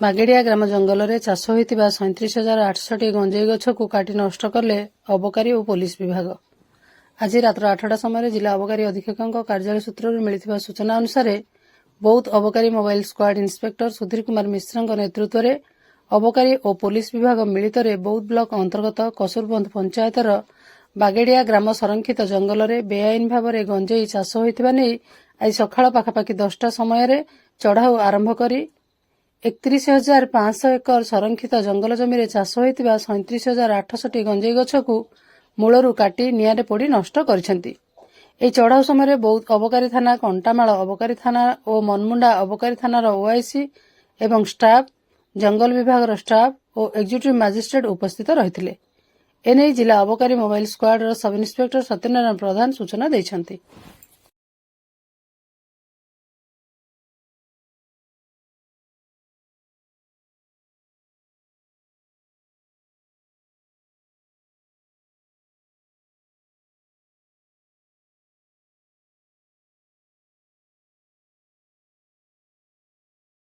ବାଗେଡିଆ ଗ୍ରାମ ଜଙ୍ଗଲରେ ଚାଷ ହୋଇଥିବା 37,800ଟି ଗଞ୍ଜେଇ ଗଛକୁ କାଟି ନଷ୍ଟ କଲେ ଅବକାରୀ ଓ ପୋଲିସ ବିଭାଗ। ଆଜି ରାତ୍ର 8ଟା ସମୟରେ ଜିଲ୍ଲା ଅବକାରୀ ଅଧୀକ୍ଷକଙ୍କ କାର୍ଯ୍ୟାଳୟ ସୂତ୍ରରୁ ମିଳିଥିବା ସୂଚନା ଅନୁସାରେ ବୌଦ୍ଧ ଅବକାରୀ mobile squad inspector Sudhir Kumar ମିଶ୍ରଙ୍କ ନେତୃତ୍ୱରେ ଅବକାରୀ ଓ ପୋଲିସ ବିଭାଗ ମିଳିତରେ ବୌଦ୍ଧ ବ୍ଲକ ଅନ୍ତର୍ଗତ କସୁରବନ୍ଧ ପଞ୍ଚାୟତର ବାଗେଡିଆ ଗ୍ରାମ ସଂରକ୍ଷିତ ଜଙ୍ଗଲରେ ବେଆଇନ ଭାବରେ ଗଞ୍ଜେଇ ଚାଷ ହୋଇଥିବା ନେଇ ଆଜି ସକାଳ ପାଖାପାଖି 10ଟା ସମୟରେ ଚଢ଼ାଉ ଆରମ୍ଭ କରି 31,500 ଏକର ସଂରକ୍ଷିତ ଜଙ୍ଗଲ ଜମିରେ ଚାଷ ହୋଇଥିବା 37,800ଟି ଗଞ୍ଜେଇ ଗଛକୁ ମୂଳରୁ କାଟି ନିଆଁରେ ପୋଡ଼ି ନଷ୍ଟ କରିଛନ୍ତି। ଏହି ଚଢ଼ାଉ ସମୟରେ ବୌଦ୍ଧ ଅବକାରୀ ଥାନା, କଣ୍ଟାମାଳ ଅବକାରୀ ଥାନା ଓ ମନମୁଣ୍ଡା ଅବକାରୀ ଥାନାର ଓଆଇସି ଏବଂ ଷ୍ଟାଫ୍, ଜଙ୍ଗଲ ବିଭାଗର ଷ୍ଟାଫ୍ ଓ ଏକ୍ଜିକ୍ୟୁଟିଭ ମାଜିଷ୍ଟ୍ରେଟ୍ ଉପସ୍ଥିତ ରହିଥିଲେ। ଏନେଇ ଜିଲ୍ଲା ଅବକାରୀ mobile ସ୍କ୍ୱାର୍ଡର sub inspector Satyanarayan Pradhan ସୂଚନା ଦେଇଛନ୍ତି।